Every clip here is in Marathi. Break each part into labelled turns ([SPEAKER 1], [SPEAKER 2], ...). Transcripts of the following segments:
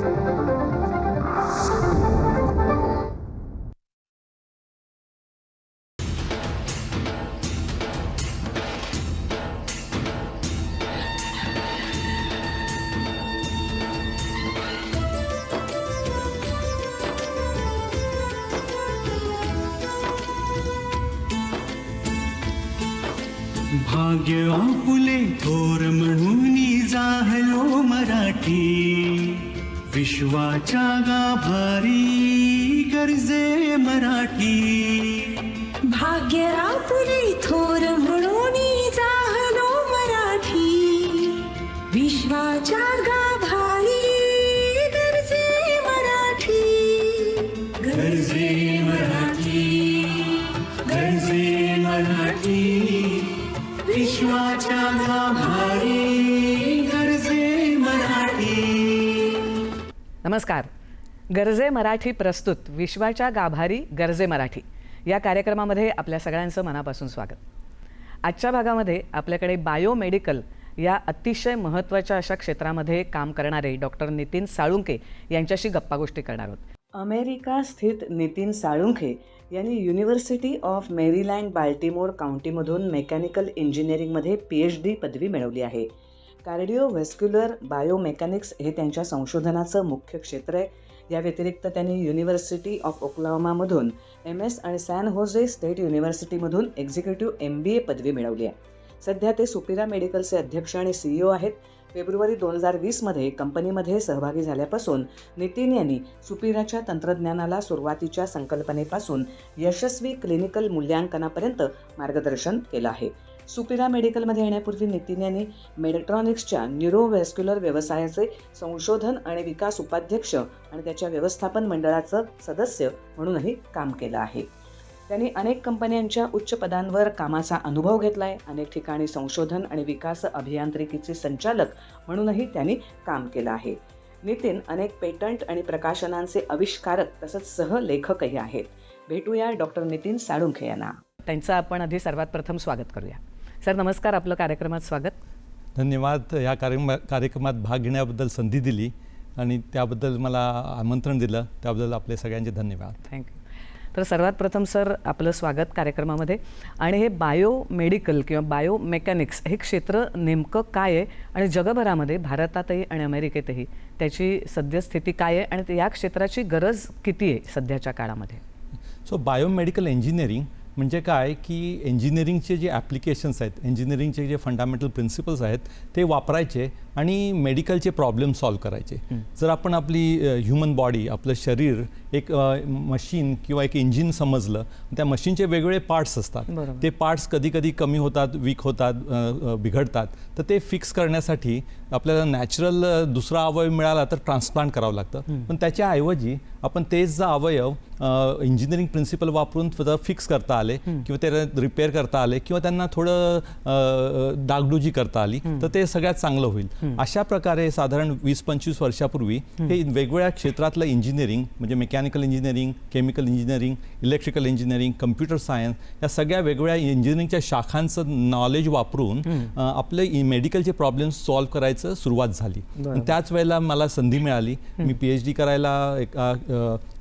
[SPEAKER 1] भाग्य आपुले थोर म्हणून जाहलो मराठी, विश्वाच्या गाभारी गर्जे मराठी.
[SPEAKER 2] भाग्य आपुले थोर म्हणून जाहलो मराठी, विश्वाच्या गाभारी गर्जे मराठी.
[SPEAKER 1] गर्जे मराठी, गर्जे मराठी, विश्वाच्या गाभारी गर्जे मराठी.
[SPEAKER 3] नमस्कार. गर्जे मराठी प्रस्तुत विश्वाच्या गाभारी गर्जे मराठी या कार्यक्रमामध्ये आपल्या सगळ्यांचं मनापासून स्वागत. आजच्या भागामध्ये आपल्याकडे बायोमेडिकल या अतिशय महत्त्वाच्या अशा क्षेत्रामध्ये काम करणारे डॉक्टर नितीन साळुंखे यांच्याशी गप्पागोष्टी करणार आहोत. अमेरिका स्थित नितीन साळुंखे यांनी युनिव्हर्सिटी ऑफ मेरीलँड बाल्टिमोर काउंटीमधून मेकॅनिकल इंजिनिअरिंगमध्ये PhD पदवी मिळवली आहे. कार्डिओव्हॅस्क्युलर बायोमेकॅनिक्स हे त्यांच्या संशोधनाचं मुख्य क्षेत्र आहे. या व्यतिरिक्त त्यांनी युनिव्हर्सिटी ऑफ ओक्लाहोमामधून MS आणि सॅन होजे स्टेट युनिव्हर्सिटीमधून एक्झिक्युटिव्ह MBA पदवी मिळवली आहे. सध्या ते सुपिरा मेडिकलचे अध्यक्ष आणि CEO आहेत. फेब्रुवारी 2020मध्ये कंपनीमध्ये सहभागी झाल्यापासून नितीन यांनी सुपिराच्या तंत्रज्ञानाला सुरुवातीच्या संकल्पनेपासून यशस्वी क्लिनिकल मूल्यांकनापर्यंत मार्गदर्शन केलं आहे. सुपिरा मेडिकलमध्ये येण्यापूर्वी नितीन यांनी मेडट्रॉनिक्सच्या न्यूरोव्हॅस्क्युलर व्यवसायाचे संशोधन आणि विकास उपाध्यक्ष आणि त्याच्या व्यवस्थापन मंडळाचं सदस्य म्हणूनही काम केलं आहे. त्यांनी अनेक कंपन्यांच्या उच्च पदांवर कामाचा अनुभव घेतला आहे. अनेक ठिकाणी संशोधन आणि विकास अभियांत्रिकीचे संचालक म्हणूनही त्यांनी काम केलं आहे. नितीन अनेक पेटंट आणि प्रकाशनांचे आविष्कारक तसंच सहलेखकही आहेत. भेटूया डॉक्टर नितीन साळुंखे यांना. त्यांचं आपण आधी सर्वात प्रथम स्वागत करूया. सर नमस्कार, आपलं कार्यक्रमात स्वागत.
[SPEAKER 4] धन्यवाद. या कार्यक्रमात भाग घेण्याबद्दल संधी दिली आणि त्याबद्दल मला आमंत्रण दिलं त्याबद्दल आपले सगळ्यांचे धन्यवाद.
[SPEAKER 3] थँक्यू. तर सर्वात प्रथम सर आपलं स्वागत कार्यक्रमामध्ये. आणि हे बायोमेडिकल किंवा बायोमेकॅनिक्स हे क्षेत्र नेमकं काय आहे आणि जगभरामध्ये भारतातही आणि अमेरिकेतही त्याची सद्यस्थिती काय आहे आणि या क्षेत्राची गरज किती आहे सध्याच्या काळामध्ये?
[SPEAKER 4] सो बायोमेडिकल इंजिनिअरिंग म्हणजे काय की इंजिनिअरिंगचे जे ॲप्लिकेशन्स आहेत, इंजिनिअरिंगचे जे फंडामेंटल प्रिन्सिपल्स आहेत ते वापरायचे आणि मेडिकलचे प्रॉब्लेम सॉल्व करायचे. जर आपण आपली ह्युमन बॉडी, आपलं शरीर एक मशीन किंवा एक इंजिन समजलं, त्या मशीनचे वेगवेगळे पार्ट्स असतात. ते पार्ट्स कधी कधी कमी होतात, वीक होतात, बिघडतात. तर ते फिक्स करण्यासाठी आपल्याला नॅचरल दुसरा अवयव मिळाला तर ट्रान्सप्लांट करावं लागतं. पण त्याच्याऐवजी आपण तेच जर अवयव इंजिनिअरिंग प्रिन्सिपल वापरून फिक्स करता आले किंवा ते रिपेअर करता आले किंवा त्यांना थोडं डागडुजी करता आली तर ते सगळ्यात चांगलं होईल. अशा प्रकारे साधारण 20-25 वर्षापूर्वी हे वेगवेगळ्या क्षेत्रातलं इंजिनिअरिंग म्हणजे mechanical engineering, chemical engineering, electrical engineering, computer science या सगळ्या वेगवेगळ्या इंजिनिअरिंगच्या शाखांचं नॉलेज वापरून आपले मेडिकलचे प्रॉब्लेम्स सॉल्व्ह करायचं सुरुवात झाली. त्याच वेळेला मला संधी मिळाली. मी PhD करायला एका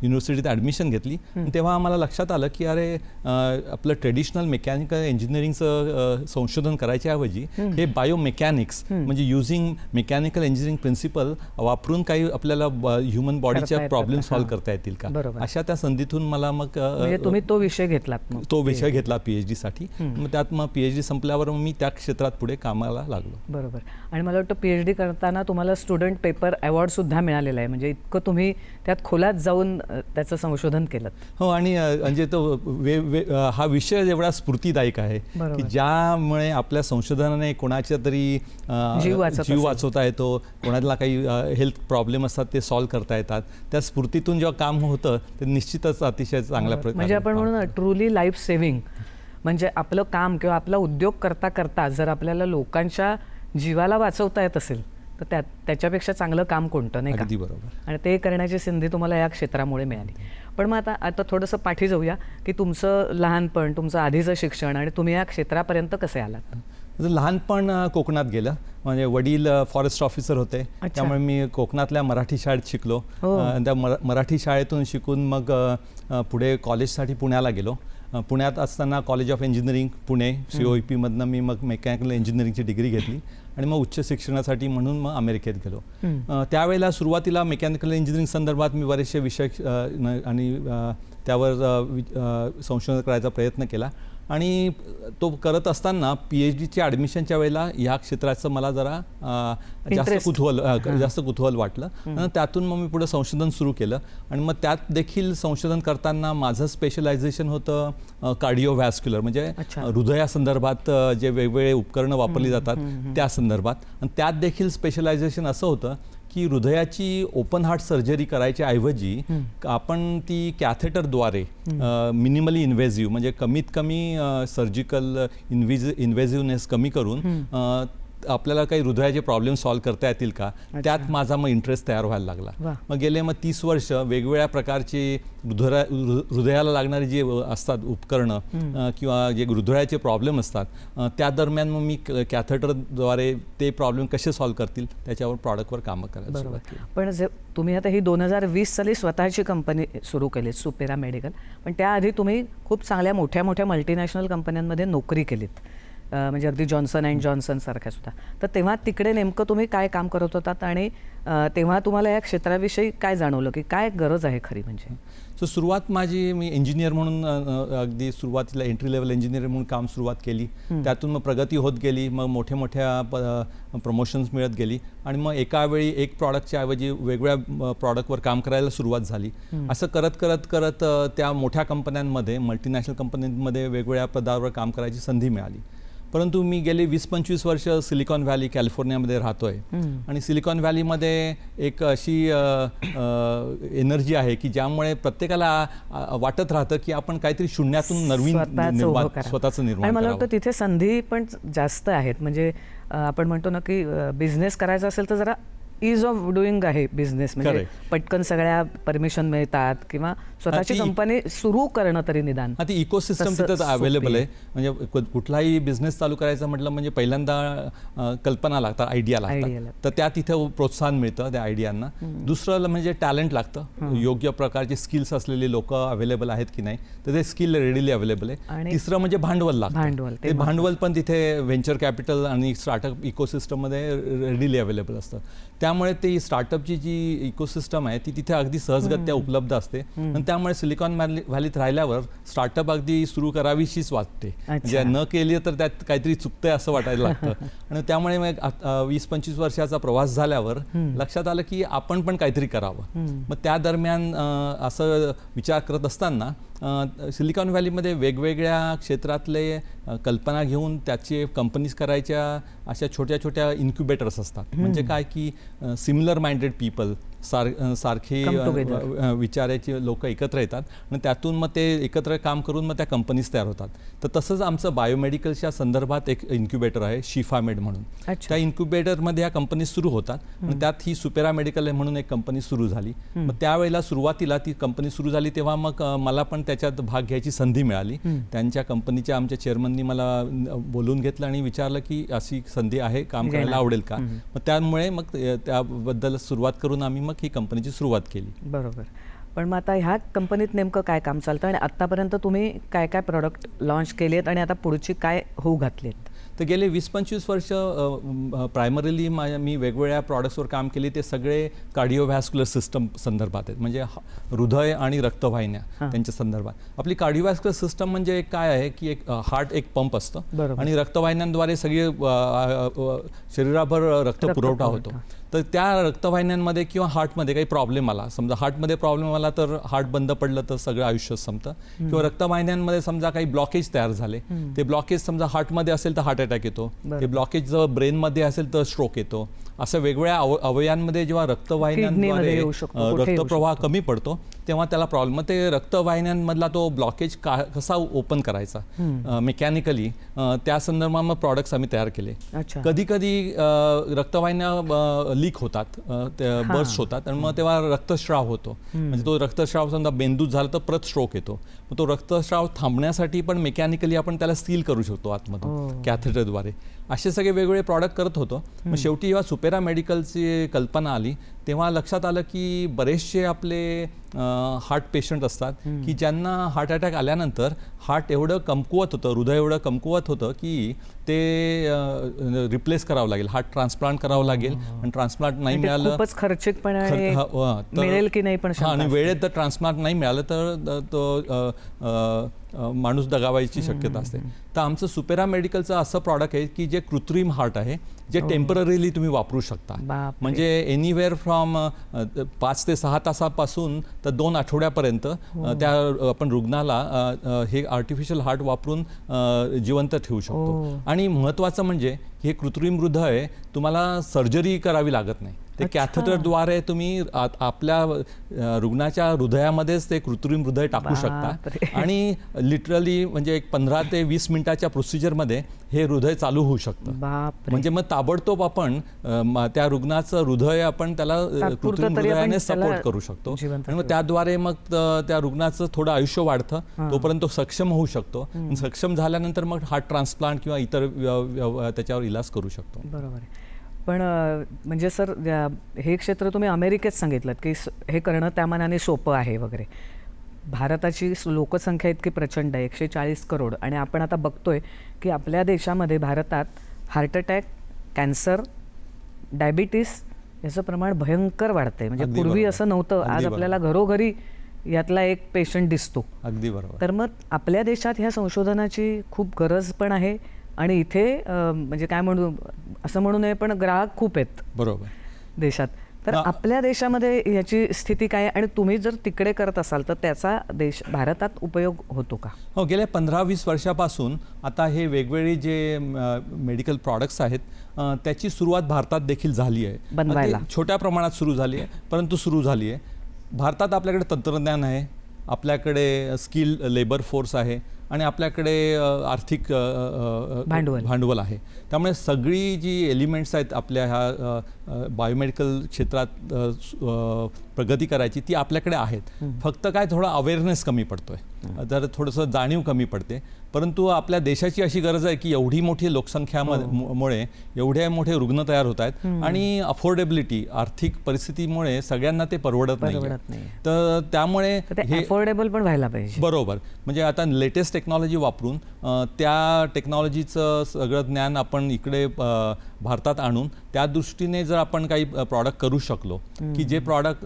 [SPEAKER 4] युनिव्हर्सिटीत ॲडमिशन घेतली. तेव्हा आम्हाला लक्षात आलं की अरे आपलं ट्रेडिशनल मेकॅनिकल इंजिनिअरिंगचं संशोधन करायच्याऐवजी हे बायोमेकॅनिक्स म्हणजे युझिंग मेकॅनिकल इंजिनिअरिंग प्रिन्सिपल वापरून काही आपल्याला ह्युमन बॉडीच्या प्रॉब्लेम सॉल्व्ह करता येतील का, अशा त्या संधीतून मला मग
[SPEAKER 3] तुम्ही तो विषय घेतला
[SPEAKER 4] PhD साठी. मग त्यात मग PhD संपल्यावर मी त्या क्षेत्रात पुढे कामाला लागलो.
[SPEAKER 3] बरोबर. आणि मला वाटतं PhD करताना तुम्हाला स्टुडंट पेपर अवॉर्ड सुद्धा मिळालेला आहे. म्हणजे इतकं तुम्ही त्यात खोलात जाऊन त्याचं संशोधन केलं.
[SPEAKER 4] हो. आणि म्हणजे तो हा विषय एवढा स्फूर्तिदायक आहे की ज्यामुळे आपल्या संशोधनाने कोणाच्या तरी जीव वाचवता येतो, कोणाला काही हेल्थ प्रॉब्लेम असतात ते सॉल्व्ह करता येतात. त्या स्फूर्तीतून जेव्हा काम होतं ते निश्चितच अतिशय चांगल्या प्रकारे
[SPEAKER 3] म्हणजे आपण म्हणून ट्रूली लाईफ सेव्हिंग म्हणजे आपलं काम किंवा आपला उद्योग करता करता जर आपल्याला लोकांच्या जीवाला वाचवता येत असेल तर त्याच्यापेक्षा चांगलं काम कोणतं, नाही का?
[SPEAKER 4] अगदी बरोबर.
[SPEAKER 3] आणि ते करण्याची संधी तुम्हाला या क्षेत्रामुळे मिळाली. पण मग आता थोडंसं पाठी जाऊया की तुमचं लहानपण, तुमचं आधीचं शिक्षण आणि तुम्ही या क्षेत्रापर्यंत कसे आलात?
[SPEAKER 4] माझं लहानपण कोकणात गेलं. म्हणजे वडील फॉरेस्ट ऑफिसर होते, त्यामुळे मी कोकणातल्या मराठी शाळेत शिकलो. त्या मराठी शाळेतून शिकून मग पुढे कॉलेजसाठी पुण्याला गेलो. पुण्यात असताना कॉलेज ऑफ इंजिनिअरिंग पुणे COEP-मधनं मी मग मेकॅनिकल इंजिनिअरिंगची डिग्री घेतली आणि मग उच्च शिक्षणासाठी म्हणून मग अमेरिकेत गेलो. त्यावेळेला सुरुवातीला मेकॅनिकल इंजिनिअरिंग संदर्भात मी बरेचसे विषय आणि त्यावर संशोधन करायचा प्रयत्न केला आणि तो करत असताना PhDच्या ॲडमिशनच्या वेळेला ह्या क्षेत्राचं मला जरा जास्त कुतूहल वाटलं. त्यातून मग मी पुढे संशोधन सुरू केलं आणि मग त्यात देखील संशोधन करताना माझं स्पेशलायझेशन होतं कार्डिओव्हॅस्क्युलर, म्हणजे हृदयासंदर्भात जे वेगवेगळे उपकरणं वापरली जातात त्या संदर्भात. आणि त्यात देखील स्पेशलायझेशन असं होतं की हृदयाची ओपन हार्ट सर्जरी करायच्या ऐवजी आपण ती कॅथेटरद्वारे मिनिमली इन्व्हेझिव्ह, म्हणजे कमीत कमी सर्जिकल इन्व्हेझिव्हनेस कमी करून आपल्याला काही हृदयाचे प्रॉब्लेम सॉल्व्ह करता येतील का, त्यात माझा मग इंटरेस्ट तयार व्हायला लागला. मग गेले 30 वर्ष वेगवेगळ्या प्रकारचे हृदयाला लागणारी जे असतात उपकरणं किंवा जे हृदयाचे प्रॉब्लेम असतात त्या दरम्यान मग मी कॅथेटरद्वारे ते प्रॉब्लेम कसे सॉल्व्ह करतील त्याच्यावर प्रॉडक्टवर कामं करायला सुरुवात केली.
[SPEAKER 3] पण जे तुम्ही आता ही 2020 साली स्वतःची कंपनी सुरू केली सुपेरा मेडिकल, पण त्याआधी तुम्ही खूप चांगल्या मोठ्या मोठ्या मल्टीनॅशनल कंपन्यांमध्ये नोकरी केलीत, म्हणजे अगदी जॉन्सन अँड जॉन्सन सारख्या सुद्धा. तर तेव्हा तिकडे नेमकं तुम्ही काय काम करत होतात आणि तेव्हा तुम्हाला या क्षेत्राविषयी काय जाणवलं की काय गरज आहे खरी? म्हणजे
[SPEAKER 4] सो सुरुवात मी इंजिनियर म्हणून अगदी सुरुवातीला एंट्री लेवल इंजिनियर म्हणून काम सुरुवात केली. त्यातून मग प्रगती होत गेली, मग मोठ्या प्रमोशन्स मिळत गेली आणि मग एका वेळी एक प्रॉडक्टच्या ऐवजी वेगवेगळ्या प्रॉडक्टवर काम करायला सुरुवात झाली. असं करत त्या मोठ्या कंपन्यांमध्ये, मल्टीनॅशनल कंपन्यांमध्ये वेगवेगळ्या पदावर काम करायची संधी मिळाली. परंतु मी गेले 20-25 वर्ष सिलिकॉन व्हॅली कॅलिफोर्नियामध्ये राहतोय आणि सिलिकॉन व्हॅलीमध्ये एक अशी एनर्जी आहे की ज्यामुळे प्रत्येकाला वाटत राहतं की आपण काहीतरी शून्यातून नवीन स्वतःचं निर्माण.
[SPEAKER 3] मला वाटतं तिथे संधी पण जास्त आहेत. म्हणजे आपण म्हणतो ना की बिझनेस करायचा असेल तर जरा ईज ऑफ डुईंग आहे बिझनेस, म्हणजे पटकन सगळ्या परमिशन मिळतात किंवा स्वतःची कंपनी सुरू करणं तरी निदान.
[SPEAKER 4] ती इकोसिस्टम तिथं अवेलेबल आहे. म्हणजे कुठलाही बिझनेस चालू करायचा म्हटलं म्हणजे पहिल्यांदा कल्पना लागतात, आयडिया लागतात, तर त्या तिथं प्रोत्साहन मिळतं त्या आयडियांना. दुसरं म्हणजे टॅलेंट लागतं, योग्य प्रकारचे स्किल्स असलेले लोक अवेलेबल आहेत की नाही, तर ते स्किल रेडिली अवेलेबल आहे. तिसरं म्हणजे भांडवल लागतं. ते भांडवल पण तिथे व्हेंचर कॅपिटल आणि स्टार्टअप इकोसिस्टममध्ये रेडिली अवेलेबल असतं. त्यामुळे ती स्टार्टअपची जी इकोसिस्टम आहे ती तिथे अगदी सहजगत्या उपलब्ध असते आणि त्यामुळे सिलिकॉन व्हॅलीत राहिल्यावर स्टार्टअप अगदी सुरू करावीशीच वाटते. म्हणजे न केली तर त्यात काहीतरी चुकतंय असं वाटायला लागतं. आणि त्यामुळे मग 20-25 वर्षाचा प्रवास झाल्यावर लक्षात आलं की आपण पण काहीतरी करावं. मग त्या दरम्यान असं विचार करत असताना सिलिकॉन व्हॅलीमध्ये वेगवेगळ्या क्षेत्रातले कल्पना घेऊन त्याचे कंपनीज करायच्या अशा छोट्या छोट्या इन्क्युबेटर्स असतात. म्हणजे काय की सिमिलर माइंडेड पीपल सारखे विचाराचे लोक एकत्र येतात आणि त्यातून मग ते एकत्र काम करून मग त्या कंपनीज तयार होतात. तर तसंच आमचं बायोमेडिकलच्या संदर्भात एक इन्क्युबेटर आहे शिफामेड म्हणून. त्या इन्क्युबेटरमध्ये ह्या कंपनी सुरू होतात आणि त्यात ही सुपेरा मेडिकल म्हणून एक कंपनी सुरू झाली. मग त्यावेळेला सुरुवातीला ती कंपनी सुरू झाली तेव्हा मग मला पण त्याच्यात भाग घ्यायची संधी मिळाली. त्यांच्या कंपनीच्या आमच्या चेअरमननी मला बोलून घेतलं आणि विचारलं की अशी संधी आहे, काम करायला आवडेल का. मग त्यामुळे मग त्याबद्दल सुरुवात करून आम्ही मग ही कंपनीची सुरुवात केली.
[SPEAKER 3] बरोबर. पण मग आता ह्या कंपनीत नेमकं काय काम चालतं आणि आतापर्यंत तुम्ही काय काय प्रोडक्ट लॉन्च केले आहेत आणि आता पुढची काय होऊ घातलेत?
[SPEAKER 4] तर गेले 20-25 वर्ष प्रायमरीली मी वेगवेगळ्या प्रॉडक्ट्सवर काम केली. ते सगळे कार्डिओव्हॅस्क्युलर सिस्टम संदर्भात आहेत, म्हणजे हृदय आणि रक्तवाहिन्या त्यांच्या संदर्भात. आपली कार्डिओव्हॅस्क्युलर सिस्टम म्हणजे काय आहे की एक हार्ट एक पंप असतं आणि रक्तवाहिन्यांद्वारे सगळे शरीराभर रक्त पुरवठा होतो. तर त्या रक्तवाहिन्यांमध्ये किंवा हार्टमध्ये काही प्रॉब्लेम आला, समजा हार्टमध्ये प्रॉब्लेम आला तर हार्ट बंद पडलं तर सगळं आयुष्य संपतं. किंवा रक्तवाहिन्यांमध्ये समजा काही ब्लॉकेज तयार झाले, ते ब्लॉकेज समजा हार्टमध्ये असेल तर हार्ट अटॅक येतो, ते ब्लॉकेज जर ब्रेनमध्ये असेल तर स्ट्रोक येतो. असं वेगवेगळ्या अवयवांमध्ये जेव्हा रक्तवाहिन्यांद्वारे रक्तप्रवाह कमी पडतो तेव्हा त्याला प्रॉब्लेम. मग ते रक्तवाहिन्यांमधला तो ब्लॉकेज कसा ओपन करायचा मेकॅनिकली, त्या संदर्भात मग प्रॉडक्ट्स आम्ही तयार केले. कधी कधी रक्तवाहिन्या लीक होतात, बर्स्ट होतात आणि मग तेव्हा रक्तस्राव होतो. म्हणजे तो रक्तस्राव समजा बेंदूत झाला तर परत स्ट्रोक येतो. मग तो रक्तस्राव थांबण्यासाठी पण मेकॅनिकली आपण त्याला सील करू शकतो आतमधून कॅथेटरद्वारे. असे सगळे वेगवेगळे प्रॉडक्ट करत होतो. मग शेवटी जेव्हा सुपेरा मेडिकलची कल्पना आली तेव्हा लक्षात आलं की बरेचसे आपले हार्ट पेशंट असतात की ज्यांना हार्ट अटॅक आल्यानंतर हार्ट एवढं कमकुवत होतं, हृदय एवढं कमकुवत होतं की ते रिप्लेस करावं लागेल, हार्ट ट्रान्सप्लांट करावं लागेल. आणि ट्रान्सप्लांट नाही मिळालं
[SPEAKER 3] खूपच खर्चिकपणे आणि मिळेल की नाही पण
[SPEAKER 4] आणि वेळेत जर ट्रान्सप्लांट नाही मिळालं तर तो माणूस दगावायची शक्यता असते. तर आमचं सुपेरा मेडिकलचं असं प्रॉडक्ट आहे की जे कृत्रिम हार्ट आहे, जे टेम्पररीली तुम्ही वापरू शकता. म्हणजे एनिवेअर फ्रॉम 5 ते 6 तासापासून तर 2 आठवड्यापर्यंत त्या आपण रुग्णाला हे आर्टिफिशियल हार्ट वापरून जिवंत ठेवू शकतो. आणि महत्त्वाचं म्हणजे हे कृत्रिम हृदय तुम्हाला सर्जरी करावी लागत नाही. ते कॅथेटरद्वारे तुम्ही आपल्या रुग्णाच्या हृदयामध्येच ते कृत्रिम हृदय टाकू शकता आणि लिटरली म्हणजे एक 15 ते 20 मिनिटाच्या प्रोसिजरमध्ये हे हृदय चालू होऊ शकतं. म्हणजे मग ताबडतोब आपण त्या रुग्णाचं हृदय आपण त्याला कृत्रिम हृदयाने सपोर्ट करू शकतो आणि मग त्याद्वारे मग त्या रुग्णाचं थोडं आयुष्य वाढतं, तोपर्यंत तो सक्षम होऊ शकतो. सक्षम झाल्यानंतर मग हार्ट ट्रान्सप्लांट किंवा इतर त्याच्यावर इलाज करू शकतो.
[SPEAKER 3] बरोबर आहे. पण म्हणजे सर हे क्षेत्र तुम्ही अमेरिकेत सांगितलं की हे करणं त्या मानाने सोपं आहे वगैरे. भारताची लोकसंख्या इतकी प्रचंड आहे, 140 करोड, आणि आपण आता बघतोय की आपल्या देशामध्ये भारतात हार्ट अटॅक, कॅन्सर, डायबिटीस याचं प्रमाण भयंकर वाढतंय. म्हणजे पूर्वी असं नव्हतं. आज आपल्याला घरोघरी यातला एक पेशंट दिसतो.
[SPEAKER 4] अगदी बरोबर.
[SPEAKER 3] तर मग आपल्या देशात ह्या संशोधनाची खूप गरज पण आहे आणि इथे म्हणजे काय म्हणू, असं म्हणू नये पण ग्राहक खूप आहेत
[SPEAKER 4] बरोबर
[SPEAKER 3] देशात. तर आपल्या देशामध्ये याची स्थिती काय आणि तुम्ही जर तिकडे करत असाल तर त्याचा भारतात उपयोग होतो का?
[SPEAKER 4] हो, गेल्या 15-20 वर्षापासून आता हे वेगवेगळे जे मेडिकल प्रॉडक्ट्स आहेत त्याची सुरुवात भारतात देखील झाली आहे.
[SPEAKER 3] बनवायला
[SPEAKER 4] छोट्या प्रमाणात सुरू झाली आहे, परंतु सुरू झाली आहे. भारतात आपल्याकडे तंत्रज्ञान आहे, आपल्याकडे स्किल लेबर फोर्स आहे आणि आपल्याकडे आर्थिक भांडवल आहे. त्यामुळे सगळी जी एलिमेंट्स आहेत आपल्या ह्या बायोमेडिकल क्षेत्रात प्रगती करायची ती आपल्याकडे आहेत. फक्त काय थोडा अवेअरनेस कमी पडतोय, तर थोडंसं जाणीव कमी पडते. परंतु आपल्या देशाची अशी गरज आहे की एवढी मोठी लोकसंख्यामुळे एवढे मोठे रुग्ण तयार होत आहेत आणि अफोर्डेबिलिटी, आर्थिक परिस्थितीमुळे सगळ्यांना ते परवडत नाही. तर त्यामुळे
[SPEAKER 3] हे अफोर्डेबल पण व्हायला पाहिजे.
[SPEAKER 4] बरोबर. म्हणजे आता लेटेस्ट टेक्नॉलॉजी वापरून त्या टेक्नॉलॉजीचं सगळं ज्ञान आपण इकडे भारतात आणून त्या दृष्टीने जर आपण काही प्रॉडक्ट करू शकलो की जे प्रॉडक्ट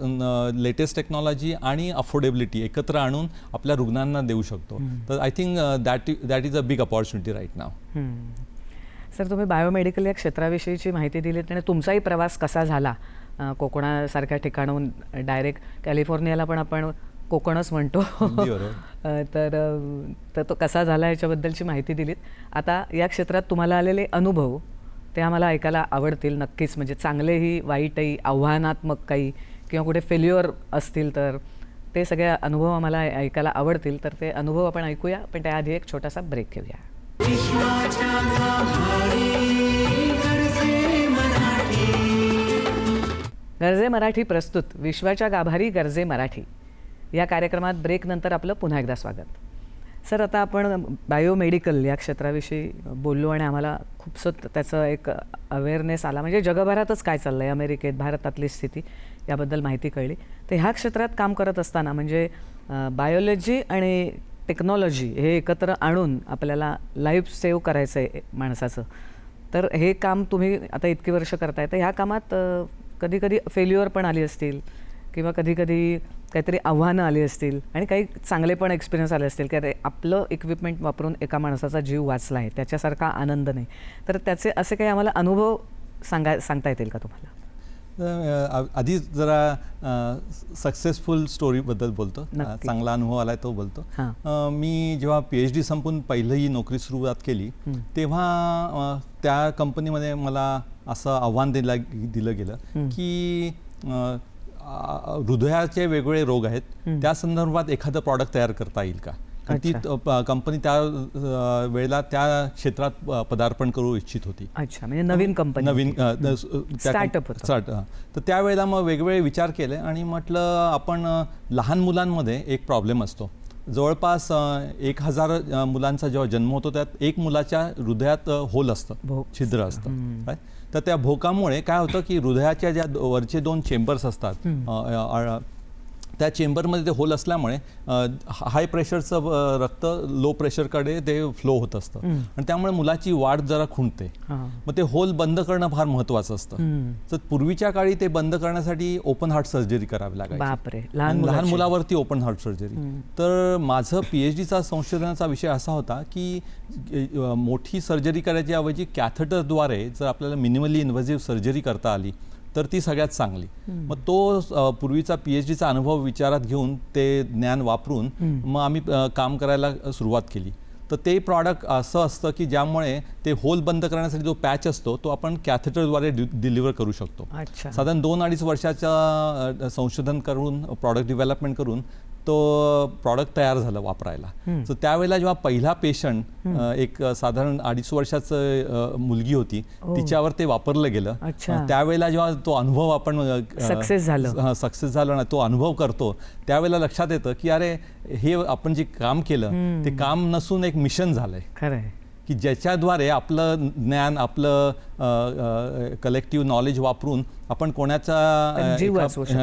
[SPEAKER 4] लेटेस्ट टेक्नॉलॉजी आणि अफोर्डेबिलिटी एकत्र आणून आपल्या रुग्णांना देऊ शकतो, तर I think that is a big opportunity right now.
[SPEAKER 3] Sir, तुम्ही बायोमेडिकल या क्षेत्राविषयीची माहिती दिलीत आणि तुमचाही प्रवास कसा झाला कोकणासारख्या ठिकाणाहून डायरेक्ट कॅलिफोर्नियाला पण आपण कोकणच म्हणतो तर तो कसा झाला याच्याबद्दलची माहिती दिलीत. आता या क्षेत्रात तुम्हाला आलेले अनुभव ते आम्हाला ऐकायला आवडतील नक्कीच. म्हणजे चांगलेही, वाईटही, आव्हानात्मक काही किंवा कुठे फेल्युअर असतील तर ते सगळे अनुभव आम्हाला ऐकायला आवडतील. तर ते अनुभव आपण ऐकूया, पण त्याआधी एक छोटासा ब्रेक घेऊया. गरजे मराठी प्रस्तुत विश्वाच्या गाभारी गरजे मराठी या कार्यक्रमात ब्रेकनंतर आपलं पुन्हा एकदा स्वागत. सर, आता आपण बायोमेडिकल या क्षेत्राविषयी बोललो आणि आम्हाला खूपसं त्याचं एक अवेअरनेस आला. म्हणजे जगभरातच काय चाललं आहे, अमेरिकेत, भारतातली स्थिती याबद्दल माहिती कळली. तर ह्या क्षेत्रात काम करत असताना म्हणजे बायोलॉजी आणि टेक्नॉलॉजी हे एकत्र आणून आपल्याला लाईफ सेव्ह करायचं आहे माणसाचं. तर हे काम तुम्ही आता इतकी वर्ष करताय, तर ह्या कामात कधी कधी फेल्युअर पण आली असतील किंवा कधी कधी काहीतरी आव्हानं आली असतील आणि काही चांगले पण एक्सपिरियन्स आले असतील की अरे आपलं इक्विपमेंट वापरून एका माणसाचा जीव वाचला आहे, त्याच्यासारखा आनंद नाही. तर त्याचे असे काही आम्हाला अनुभव सांगता येतील का तुम्हाला?
[SPEAKER 4] आधी जरा सक्सेसफुल स्टोरीबद्दल बोलतो. चांगला अनुभव आलाय तो बोलतो. मी जेव्हा PhD संपून पहिली नोकरी सुरुवात केली तेव्हा त्या कंपनीमध्ये मला असं आव्हान दिलं गेलं की हृदयाचे वेगवेगळे रोग आहेत, त्या संदर्भात एखादं प्रॉडक्ट तयार करता येईल का? ती कंपनी त्या वेळेला त्या क्षेत्रात पदार्पण करू इच्छित होती.
[SPEAKER 3] अच्छा, म्हणजे नवीन कंपनी,
[SPEAKER 4] नवीन
[SPEAKER 3] स्टार्टअप.
[SPEAKER 4] तर त्यावेळेला मग वेगवेगळे विचार केले आणि म्हटलं आपण लहान मुलांमध्ये एक प्रॉब्लेम असतो, जवळपास 1000 मुलांचा जेव्हा जन्म होतो त्यात एक मुलाच्या हृदयात होल असतं,
[SPEAKER 3] भोक.
[SPEAKER 4] छिद्र असतं. right? तर त्या भोकामुळे काय होतं की हृदयाच्या ज्या वरचे 2 चेंबर्स असतात, त्या चेंबरमध्ये ते होल असल्यामुळे हाय प्रेशरचं रक्त लो प्रेशरकडे ते फ्लो होत असतं आणि त्यामुळे मुलाची वाढ जरा खुंटते. मग ते होल बंद करणं फार महत्त्वाचं असतं. तर पूर्वीच्या काळी ते बंद करण्यासाठी ओपन हार्ट सर्जरी करावी लागायची.
[SPEAKER 3] बापरे,
[SPEAKER 4] लहान मुलावरती ओपन हार्ट सर्जरी. तर माझं PhDचा संशोधनाचा विषय असा होता की मोठी सर्जरी करायची ऐवजी कॅथेटरद्वारे जर आपल्याला मिनिमली इन्व्हेसिव्ह सर्जरी करता आली तर ती सगळ्यात चांगली. मग तो पूर्वीचा PhDचा अनुभव विचारात घेऊन ते ज्ञान वापरून मग आम्ही काम करायला सुरुवात केली. तर ते प्रॉडक्ट असं असतं की ज्यामुळे ते होल बंद करण्यासाठी जो पॅच असतो तो आपण कॅथेटरद्वारे डिलिव्हर करू शकतो. साधारण 2-2.5 वर्षाचा संशोधन करून प्रॉडक्ट डेव्हलपमेंट करून तो प्रॉडक्ट तयार झालं वापरायला. तर त्यावेळेला जेव्हा पहिला पेशंट एक साधारण 2.5 वर्षाचं मुलगी होती तिच्यावर ते वापरलं गेलं. त्यावेळेला जेव्हा तो अनुभव आपण सक्सेस झालो ना, तो अनुभव करतो त्यावेळेला लक्षात येतं की अरे हे आपण जे काम केलं ते काम नसून एक मिशन झालंय
[SPEAKER 3] खरंय,
[SPEAKER 4] की ज्याच्याद्वारे आपलं ज्ञान, आपलं कलेक्टिव्ह नॉलेज वापरून आपण कोणाचा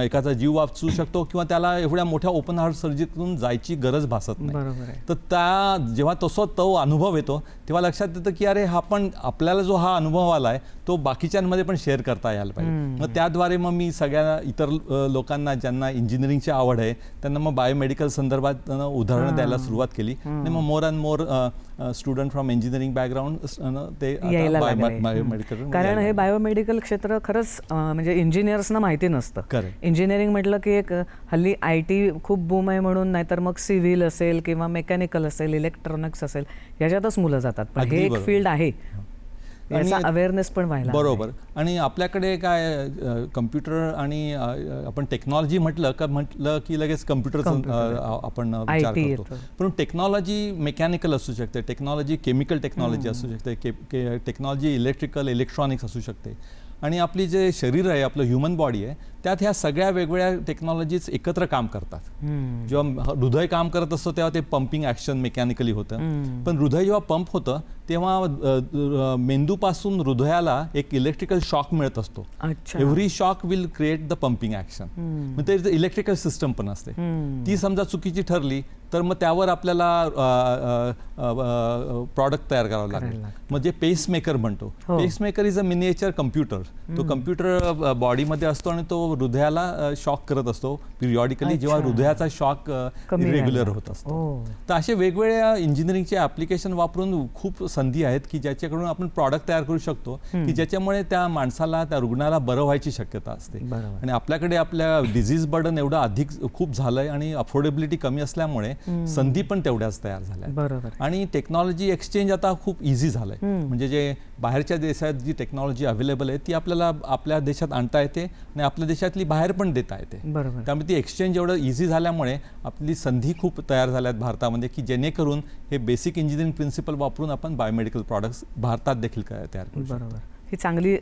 [SPEAKER 4] एकाचा जीव वाचवू शकतो किंवा त्याला एवढ्या मोठ्या ओपन हार्ट सर्जरीतून जायची गरज भासत नाही. तर जेव्हा तो अनुभव येतो तेव्हा लक्षात येतं की अरे आपल्याला जो हा अनुभव आलाय तो बाकीच्यांमध्ये पण शेअर करता यायला पाहिजे. मग त्याद्वारे मग मी सगळ्या इतर लोकांना ज्यांना इंजिनिअरिंगची आवड आहे त्यांना मग बायोमेडिकल संदर्भात उदाहरणं द्यायला सुरुवात केली आणि मग more and more student from engineering background ते बायोमेडिकल.
[SPEAKER 3] कारण हे बायोमेडिकल क्षेत्र खरंच म्हणजे इंजिनियर्सना माहिती नसतं. इंजिनिअरिंग म्हटलं की एक हल्ली IT खूप बूम आहे म्हणून, नाहीतर मग सिव्हिल असेल किंवा मेकॅनिकल असेल, इलेक्ट्रॉनिक्स असेल, याच्यातच मुलं जातात. पण हे एक फील्ड आहे, याचा अवेअरनेस पण व्हायला
[SPEAKER 4] बरोबर. आणि आपल्याकडे काय कम्प्युटर आणि आपण टेक्नॉलॉजी म्हटलं की लगेच कम्प्युटरचा आपण विचार करतो. पण टेक्नॉलॉजी मेकॅनिकल असू शकते, टेक्नॉलॉजी केमिकल टेक्नॉलॉजी असू शकते, टेक्नॉलॉजी इलेक्ट्रॉनिक्स असू शकते. आणि आपली जे शरीर आहे, आपलं ह्युमन बॉडी आहे, त्यात ह्या सगळ्या वेगवेगळ्या टेक्नॉलॉजीज एकत्र काम करतात. जेव्हा हृदय काम करत असतो तेव्हा ते पंपिंग ॲक्शन मेकॅनिकली होतं. पण हृदय जेव्हा पंप होतं तेव्हा मेंदूपासून हृदयाला एक इलेक्ट्रिकल शॉक मिळत असतो. Every shock will create the pumping action. मग ते इलेक्ट्रिकल सिस्टम पण असते. ती समजा चुकीची ठरली तर मग त्यावर आपल्याला प्रॉडक्ट तयार करावं लागेल. म्हणजे पेसमेकर म्हणतो. Pacemaker is a miniature computer. तो कम्प्युटर बॉडीमध्ये असतो आणि तो हृदयाला शॉक करत असतो पिरियॉडिकली जेव्हा हृदयाचा शॉक इरेग्युलर होत असतो. तर असे वेगवेगळ्या इंजिनिअरिंगचे ॲप्लिकेशन वापरून खूप संधी आहेत की ज्याच्याकडून आपण प्रॉडक्ट तयार करू शकतो की ज्याच्यामुळे त्या माणसाला, त्या रुग्णाला बरं व्हायची शक्यता असते. आणि आपल्याकडे आपल्या डिझीज बर्डन एवढं अधिक खूप झालंय आणि अफोर्डेबिलिटी कमी असल्यामुळे संधी पण तेवढ्याच तयार झाल्या. आणि टेक्नॉलॉजी एक्सचेंज आता खूप इझी झालंय. म्हणजे जे बाहेरच्या देशात जी टेक्नॉलॉजी अवेलेबल आहे ती आपल्याला आपल्या देशात आणता येते आणि आपल्या देशातली बाहेर पण देता येते. त्यामुळे ती एक्सचेंज एवढं इझी झाल्यामुळे आपली संधी खूप तयार झाल्यात भारतामध्ये की जेणेकरून हे बेसिक इंजिनिअरिंग प्रिन्सिपल वापरून आपण बायोमेडिकल प्रॉडक्ट्स भारतात देखील तयार करू शकतो.
[SPEAKER 3] ही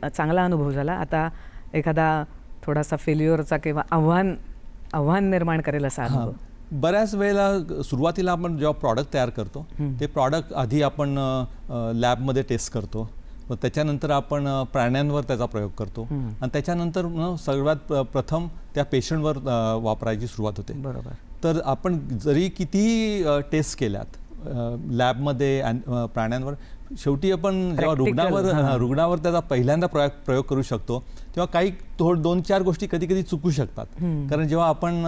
[SPEAKER 3] चांगला अनुभव झाला. आता एखादा थोडासा फेल्युअरचा किंवा आव्हान निर्माण करेल असा अनुभव.
[SPEAKER 4] बऱ्याच वेळेला सुरुवातीला आपण जेव्हा प्रॉडक्ट तयार करतो ते प्रॉडक्ट आधी आपण लॅबमध्ये टेस्ट करतो. त्याच्यानंतर आपण प्राण्यांवर त्याचा प्रयोग करतो आणि त्याच्यानंतर सर्वात प्रथम त्या पेशंटवर वापरायची सुरुवात होते. तर आपण जरी कितीही टेस्ट केल्यात लॅबमध्ये प्राण्यांवर, शेवटी आपण जेव्हा रुग्णावर त्याचा पहिल्यांदा प्रयोग करू शकतो तेव्हा काही 2-4 गोष्टी कधी कधी चुकू शकतात. कारण जेव्हा आपण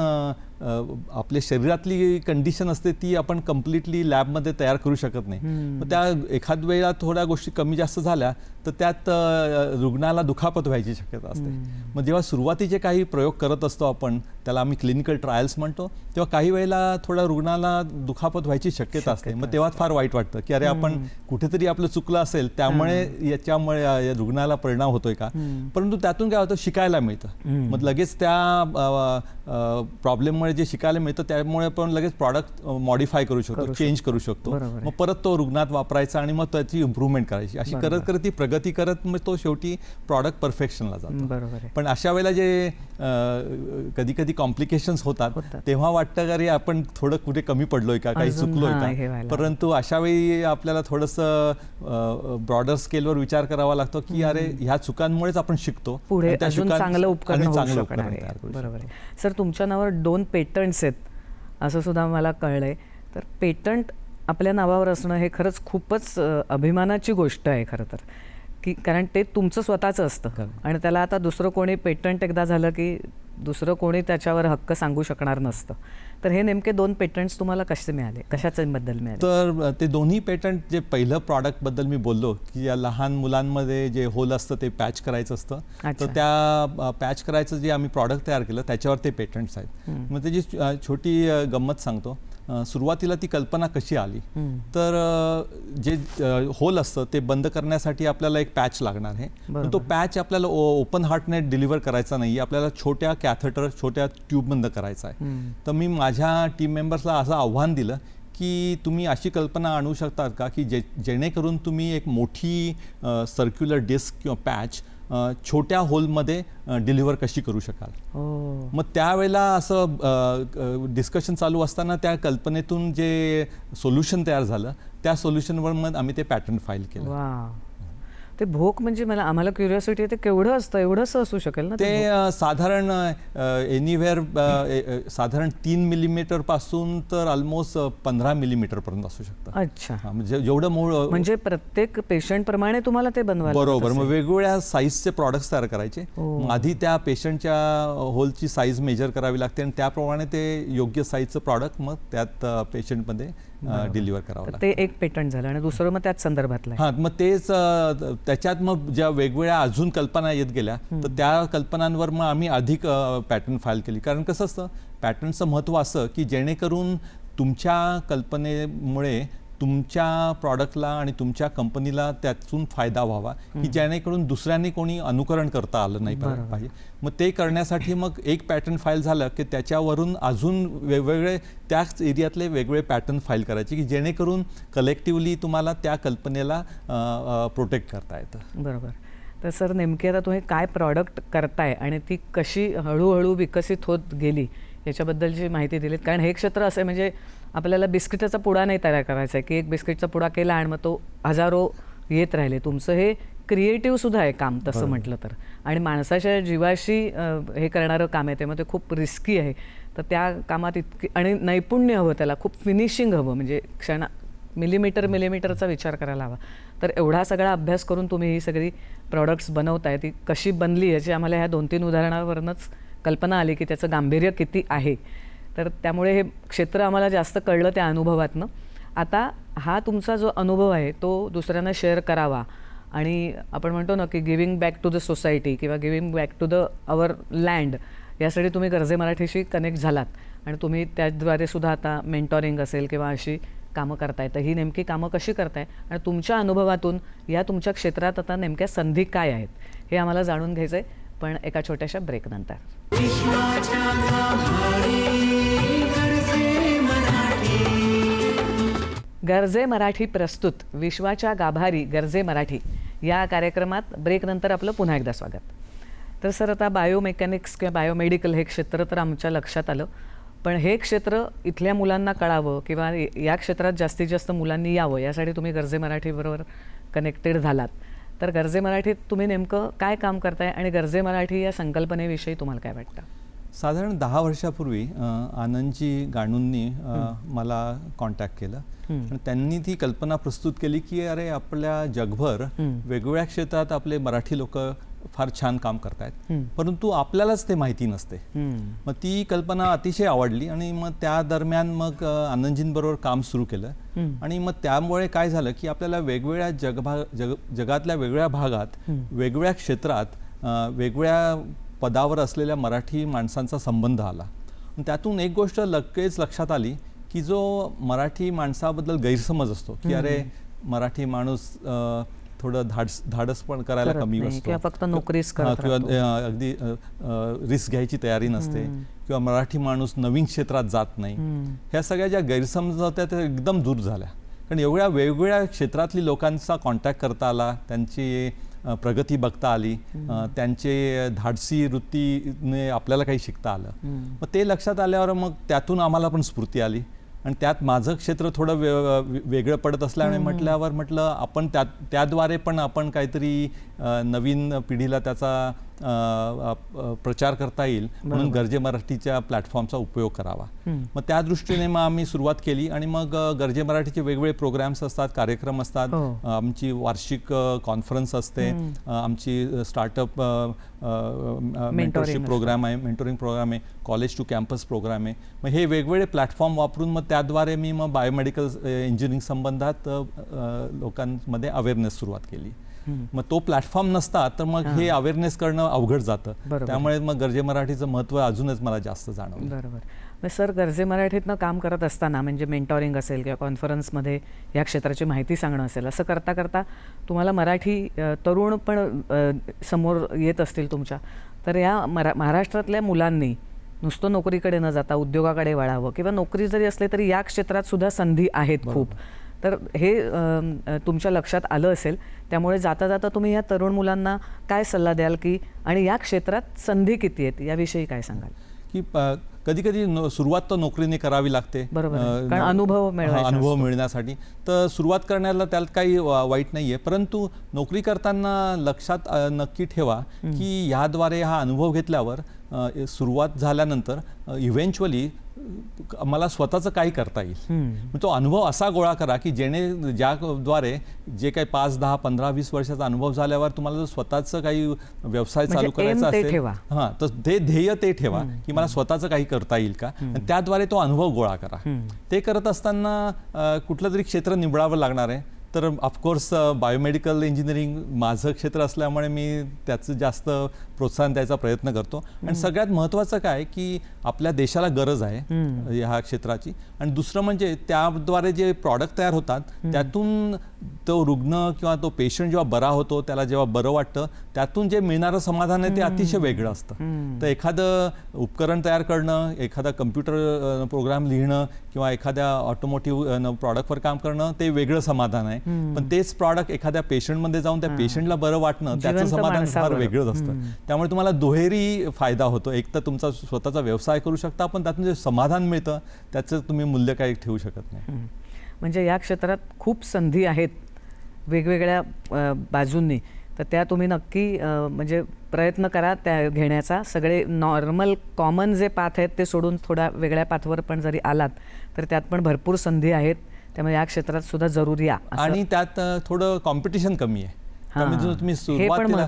[SPEAKER 4] आपल्या शरीरातली कंडिशन असते ती आपण कम्प्लिटली लॅबमध्ये तयार करू शकत नाही. मग त्या एखाद वेळेला थोड्या गोष्टी कमी जास्त झाल्या तर त्यात रुग्णाला दुखापत व्हायची शक्यता असते. मग जेव्हा सुरुवातीचे काही प्रयोग करत असतो आपण, त्याला आम्ही क्लिनिकल ट्रायल्स म्हणतो, तेव्हा काही वेळेला थोड्या रुग्णाला दुखापत व्हायची शक्यता असते. मग तेव्हा फार वाईट वाटतं की अरे आपण कुठेतरी आपलं चुकलं असेल त्यामुळे याच्यामुळे रुग्णाला परिणाम होतोय का. परंतु त्यात त्यातून काय होतं, शिकायला मिळतं. मग लगेच त्या प्रॉब्लेममुळे जे शिकायला मिळतं त्यामुळे आपण लगेच प्रॉडक्ट मॉडिफाय करू शकतो, चेंज करू शकतो.
[SPEAKER 3] बरोबर आहे.
[SPEAKER 4] मग परत तो रुग्णात वापरायचा आणि मग त्याची इम्प्रूव्हमेंट करायची. अशी करत करत ती प्रगती करत मग तो शेवटी प्रॉडक्ट परफेक्शनला जातो.
[SPEAKER 3] बरोबर आहे.
[SPEAKER 4] पण अशा वेळेला जे कधी कधी कॉम्प्लिकेशन्स होतात तेव्हा वाटतं का अरे आपण थोडं कुठे कमी पडलोय का, काही
[SPEAKER 3] अजून,
[SPEAKER 4] चुकलोय
[SPEAKER 3] हां, हे
[SPEAKER 4] का.
[SPEAKER 3] व्हायला
[SPEAKER 4] परंतु अशा वेळी आपल्याला थोडंसं ब्रॉडर स्केलवर विचार करावा लागतो की अरे ह्या चुकांमुळेच आपण शिकतो,
[SPEAKER 3] पुढे
[SPEAKER 4] आणि त्या
[SPEAKER 3] अजून
[SPEAKER 4] चुकां-
[SPEAKER 3] चांगलं उपकरण
[SPEAKER 4] आणि
[SPEAKER 3] होऊ
[SPEAKER 4] चांगलं
[SPEAKER 3] शकणार
[SPEAKER 4] उपकरण
[SPEAKER 3] आहे.
[SPEAKER 4] तयार करू
[SPEAKER 3] बरोबर
[SPEAKER 4] शकतो.
[SPEAKER 3] आहे. सर, तुमच्या नावावर 2 पेटंट्स आहेत असं सुद्धा मला कळलंय. तर पेटंट आपल्या नावावर असणं हे खरंच खूपच अभिमानाची गोष्ट आहे खरं तर, की कारण ते तुमचं स्वतःचं असतं आणि त्याला आता दुसरं कोणी पेटंट एकदा झालं की दुसरं कोणी त्याच्यावर हक्क सांगू शकणार नसतं. तर हे नेमके 2 पेटंट्स तुम्हाला कसे मिळाले, कशाच्याबद्दल मिळाले?
[SPEAKER 4] तर ते दोन्ही पेटंट, जे पहिलं प्रॉडक्टबद्दल मी बोललो की या लहान मुलांमध्ये जे होल असतं ते पॅच करायचं असतं, तर त्या पॅच करायचं जे आम्ही प्रॉडक्ट तयार केलं त्याच्यावर ते पेटंट्स आहेत. मग त्याची छोटी गंमत सांगतो. सुरुवातीला ती कल्पना कशी आली, तर जे होल असतं ते बंद करण्यासाठी आपल्याला एक पॅच लागणार आहे. पण तो पॅच आपल्याला ओपन हार्टने डिलिव्हर करायचा नाही, आपल्याला छोट्या कॅथेटर, छोट्या ट्यूबमधनं करायचा आहे. तर मी माझ्या टीम मेंबर्सला असं आव्हान दिलं की तुम्ही अशी कल्पना आणू शकतात का की जेणेकरून तुम्ही एक मोठी सर्क्युलर डिस्क किंवा पॅच छोट्या होलमध्ये डिलिव्हर कशी करू शकाल. मग त्यावेळेला असं डिस्कशन चालू असताना त्या कल्पनेतून जे सोल्युशन तयार झालं त्या सोल्युशनवर मग आम्ही ते पॅटर्न फाईल केलं.
[SPEAKER 3] वा, ते भोक म्हणजे आम्हाला क्युरिओसिटी आहे, ते केवढं असतं, एवढंसं असू शकेल ना
[SPEAKER 4] ते साधारण एनिवेअर साधारण 3 मिलीमीटर पासून तर ऑलमोस्ट 15 मिलीमीटर पर्यंत असू शकतं.
[SPEAKER 3] अच्छा,
[SPEAKER 4] म्हणजे जेवढं मूळ,
[SPEAKER 3] म्हणजे प्रत्येक पेशंट प्रमाणे तुम्हाला ते बनवायला
[SPEAKER 4] बरोबर. मग वेगवेगळ्या साईजचे प्रॉडक्ट्स तयार करायचे. मग आधी त्या पेशंटच्या होलची साईज मेजर करावी लागते आणि त्याप्रमाणे ते योग्य साईजचं प्रॉडक्ट मग त्यात पेशंटमध्ये डिलिव्हर करावं लागतं.
[SPEAKER 3] ते एक पेटंट झालं आणि दुसरं मग त्याच संदर्भातलं आहे.
[SPEAKER 4] हां, मग तेच त्याच्यात मग ज्या वेगवेगळ्या अजून कल्पना येत गेल्या तर त्या कल्पनांवर मग आम्ही अधिक पॅटर्न फाईल केली. कारण कसं असतं, पॅटर्नचं महत्त्व असं की जेणेकरून तुमच्या कल्पनेमुळे तुमच्या प्रॉडक्टला आणि तुमच्या कंपनीला त्यातून फायदा व्हावा, की जेणेकरून दुसऱ्यांनी कोणी अनुकरण करता आलं नाही पाहिजे. मग ते करण्यासाठी मग एक पॅटर्न फाईल झालं की त्याच्यावरून अजून वेगवेगळे त्याच एरियातले वेगवेगळे पॅटर्न फाईल करायचे की जेणेकरून कलेक्टिव्हली तुम्हाला त्या कल्पनेला प्रोटेक्ट करता येतं.
[SPEAKER 3] बरोबर. तर सर, नेमकी आता तुम्ही काय प्रॉडक्ट करताय आणि ती कशी हळूहळू विकसित होत गेली याच्याबद्दलची माहिती दिलीत. कारण हे क्षेत्र असं आहे, म्हणजे आपल्याला बिस्किटाचा पुडा नाही तयार करायचा आहे की एक बिस्किटचा पुडा केला आणि मग तो हजारो येत राहिले. तुमचं हे क्रिएटिव्ह सुद्धा आहे काम तसं म्हटलं तर, आणि माणसाच्या जीवाशी हे करणारं काम आहे, त्यामुळे ते खूप रिस्की आहे. तर त्या कामात इतकी आणि नैपुण्य हवं, त्याला खूप फिनिशिंग हवं, म्हणजे मिलीमीटरचा विचार करायला हवा. तर एवढा सगळा अभ्यास करून तुम्ही ही सगळी प्रॉडक्ट्स बनवताय, ती कशी बनली याची आम्हाला ह्या 2-3 उदाहरणावरूनच कल्पना आली की त्याचं गांभीर्य किती आहे. तर त्यामुळे हे क्षेत्र आम्हाला जास्त कळलं त्या अनुभवातनं. आता हा तुमचा जो अनुभव आहे तो दुसऱ्यांना शेअर करावा आणि आपण म्हणतो ना की giving back to the society किंवा giving back to the our land, यासाठी तुम्ही गर्जे मराठीशी कनेक्ट झालात आणि तुम्ही त्याद्वारे सुद्धा आता मेंटॉरिंग असेल किंवा अशी कामं करताय. तर ही नेमकी कामं कशी करताय आणि तुमच्या अनुभवातून या तुमच्या क्षेत्रात आता नेमक्या संधी काय आहेत हे आम्हाला जाणून घ्यायचं आहे, पण एका छोट्याशा ब्रेकनंतर. गर्जे मराठी प्रस्तुत विश्वाच्या गाभारी गर्जे मराठी या कार्यक्रमात ब्रेकनंतर आपलं पुन्हा एकदा स्वागत. तर सर, आता बायोमेकॅनिक्स किंवा बायोमेडिकल हे क्षेत्र तर आमच्या लक्षात आलं, पण हे क्षेत्र इथल्या मुलांना कळावं किंवा या क्षेत्रात जास्तीत जास्त मुलांनी यावं यासाठी तुम्ही गर्जे मराठीबरोबर कनेक्टेड झालात. तर गर्जे मराठीत तुम्ही नेमकं काय काम करताय आणि गर्जे मराठी या संकल्पनेविषयी तुम्हाला काय वाटतं?
[SPEAKER 4] साधारण 10 वर्षापूर्वी आनंदजी गाणूंनी मला कॉन्टॅक्ट केलं आणि त्यांनी ती कल्पना प्रस्तुत केली की अरे आपल्या जगभर वेगवेगळ्या क्षेत्रात आपले मराठी लोक फार छान काम करतायत, परंतु आपल्यालाच ते माहिती नसते. मग ती कल्पना अतिशय आवडली आणि मग त्या दरम्यान मग आनंदजींबरोबर काम सुरू केलं आणि मग त्यामुळे काय झालं की आपल्याला वेगवेगळ्या जगातल्या वेगवेगळ्या भागात वेगवेगळ्या क्षेत्रात वेगवेगळ्या पदावर असलेल्या मराठी माणसांचा संबंध आला. त्यातून एक गोष्ट लगेच लक्षात आली की जो मराठी माणसाबद्दल गैरसमज असतो की अरे मराठी माणूस थोडं धाडस पण करायला
[SPEAKER 3] करत
[SPEAKER 4] कमी
[SPEAKER 3] नाही
[SPEAKER 4] असतो
[SPEAKER 3] किंवा फक्त नोकरीच
[SPEAKER 4] हां,
[SPEAKER 3] करत
[SPEAKER 4] किंवा
[SPEAKER 3] राहतो.
[SPEAKER 4] अगदी रिस्क घ्यायची तयारी नसते किंवा मराठी माणूस नवीन क्षेत्रात जात नाही. ह्या सगळ्या ज्या गैरसमज होत्या त्या एकदम दूर झाल्या, कारण एवढ्या वेगवेगळ्या क्षेत्रातली लोकांचा कॉन्टॅक्ट करता आला, त्यांची प्रगती बघता आली, त्यांचे धाडसी वृत्तीने आपल्याला काही शिकता आलं. मग ते लक्षात आल्यावर मग त्यातून आम्हाला पण स्फूर्ती आली आणि त्यात माझं क्षेत्र थोडं वेगळं पडत असल्याने म्हटलं आपण त्याद्वारे पण आपण काहीतरी नवीन पिढीला त्याचा प्रचार करता येईल म्हणून गरजे मराठीच्या प्लॅटफॉर्मचा उपयोग करावा. मग त्या दृष्टीने मग आम्ही सुरुवात केली आणि मग गरजे मराठीचे वेगवेगळे प्रोग्राम्स असतात, कार्यक्रम असतात, आमची वार्षिक कॉन्फरन्स असते, आमची स्टार्टअप मेंटरशिप प्रोग्राम आहे, मेंटोरिंग प्रोग्राम आहे, कॉलेज टू कॅम्पस प्रोग्राम आहे. मग हे वेगवेगळे प्लॅटफॉर्म वापरून मग त्याद्वारे मी मग बायोमेडिकल इंजिनिअरिंग संबंधात लोकांमध्ये अवेअरनेस सुरुवात केली. मग तो प्लॅटफॉर्म नसता तर मग हे अवेअरनेस करणं अवघड जातं. त्यामुळे मग गरजे मराठीचं महत्त्व अजूनच मला जास्त जाणवलं.
[SPEAKER 3] बरोबर. मग सर, गरजे मराठीतनं काम करत असताना म्हणजे मेंटॉरिंग असेल किंवा कॉन्फरन्समध्ये या क्षेत्राची माहिती सांगणं असेल, असं करता करता तुम्हाला मराठी तरुण पण समोर येत असतील तुमच्या, तर या महाराष्ट्रातल्या मुलांनी नुसतं नोकरीकडे न जाता उद्योगाकडे वळावं किंवा नोकरी जरी असली तरी या क्षेत्रात सुद्धा संधी आहेत खूप. तर हे तुमच्या लक्षात आलं असेल, त्यामुळे जाता जाता तुम्ही या तरुण मुलांना काय सल्ला द्याल की आणि या क्षेत्रात संधी किती आहेत याविषयी काय सांगाल?
[SPEAKER 4] की कधी कधी सुरुवात तर नोकरीने करावी लागते,
[SPEAKER 3] बरोबर, कारण अनुभव
[SPEAKER 4] मिळण्यासाठी. तर सुरुवात करण्याला त्यात काही वाईट नाही आहे, परंतु नोकरी करताना लक्षात नक्की ठेवा की ह्याद्वारे हा अनुभव घेतल्यावर सुरुवात झाल्यानंतर इव्हेंच्युअली मला स्वतःचं काही करता येईल. तो अनुभव असा गोळा करा की ज्याद्वारे जे काही 5, 10, 15, 20 वर्षाचा अनुभव झाल्यावर तुम्हाला जर स्वतःचं काही व्यवसाय चालू करायचा असेल, हां, तर ते ध्येय ते ठेवा की मला स्वतःचं काही करता येईल का, आणि त्याद्वारे तो अनुभव गोळा करा. ते करत असताना कुठलं तरी क्षेत्र निवडावं लागणार आहे. तर ऑफकोर्स बायोमेडिकल इंजिनिअरिंग माझं क्षेत्र असल्यामुळे मी त्याचं जास्त प्रोत्साहन द्यायचा प्रयत्न करतो. आणि सगळ्यात महत्त्वाचं काय की आपल्या देशाला गरज आहे ह्या क्षेत्राची. आणि दुसरं म्हणजे त्याद्वारे जे प्रॉडक्ट तयार होतात त्यातून तो रुग्ण किंवा तो पेशंट जेव्हा बरा होतो, त्याला जेव्हा बरं वाटतं, त्यातून जे मिळणारं समाधान आहे ते अतिशय वेगळं असतं. तर एखादं उपकरण तयार करणं, एखादा कम्प्युटर प्रोग्राम लिहिणं किंवा एखाद्या ऑटोमोटिव्ह प्रॉडक्टवर काम करणं ते वेगळं समाधान आहे. पण तेच प्रॉडक्ट एखाद्या पेशंटमध्ये जाऊन त्या पेशंटला बरं वाटणं त्याचं समाधान फार वेगळंच असतं. त्यामुळे तुम्हाला दुहेरी फायदा होतो. एक तर तुमचा स्वतःचा व्यवसाय करू शकता, पण त्यातून जे समाधान मिळतं त्याचं तुम्ही मूल्य काही ठेवू शकत नाही.
[SPEAKER 3] म्हणजे या क्षेत्रात खूप संधी आहेत वेगवेगळ्या बाजूंनी, तर त्या तुम्ही नक्की म्हणजे प्रयत्न करा त्या घेण्याचा. सगळे नॉर्मल कॉमन जे पाथ आहेत ते सोडून थोड्या वेगळ्या पाथवर पण जरी आलात तर त्यात पण भरपूर संधी आहेत. त्यामुळे या क्षेत्रात सुद्धा जरूर या.
[SPEAKER 4] आणि त्यात थोडं कॉम्पिटिशन कमी आहे. तुम्ही सुरुवातीला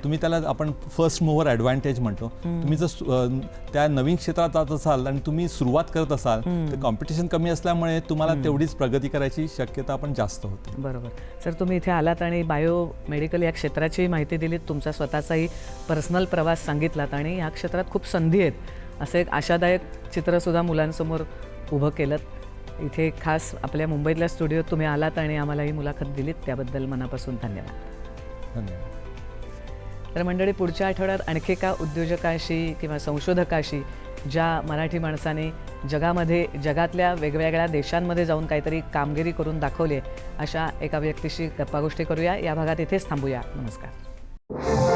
[SPEAKER 4] तुम्ही त्याला आपण फर्स्ट मूव्हर ॲडव्हान्टेज म्हणतो. तुम्ही जर त्या नवीन क्षेत्रात जात असाल आणि तुम्ही सुरुवात करत असाल तर कॉम्पिटिशन कमी असल्यामुळे तुम्हाला तेवढीच प्रगती करायची शक्यता पण जास्त होते.
[SPEAKER 3] बरोबर. सर, तुम्ही इथे आलात आणि बायोमेडिकल या क्षेत्राची माहिती दिलीत, तुमचा स्वतःचाही पर्सनल प्रवास सांगितलात आणि या क्षेत्रात खूप संधी आहेत असं एक आशादायक चित्रसुद्धा मुलांसमोर उभं केलं. इथे खास आपल्या मुंबईतल्या स्टुडिओत तुम्ही आलात आणि आम्हाला ही मुलाखत दिलीत, त्याबद्दल मनापासून धन्यवाद. तर मंडळी, पुढच्या आठवड्यात आणखी एका उद्योजकाशी किंवा संशोधकाशी, ज्या मराठी माणसाने जगातल्या वेगवेगळ्या देशांमध्ये जाऊन काहीतरी कामगिरी करून दाखवली आहे, अशा एका व्यक्तीशी गप्पागोष्टी करूया. या भागात इथेच थांबूया. नमस्कार.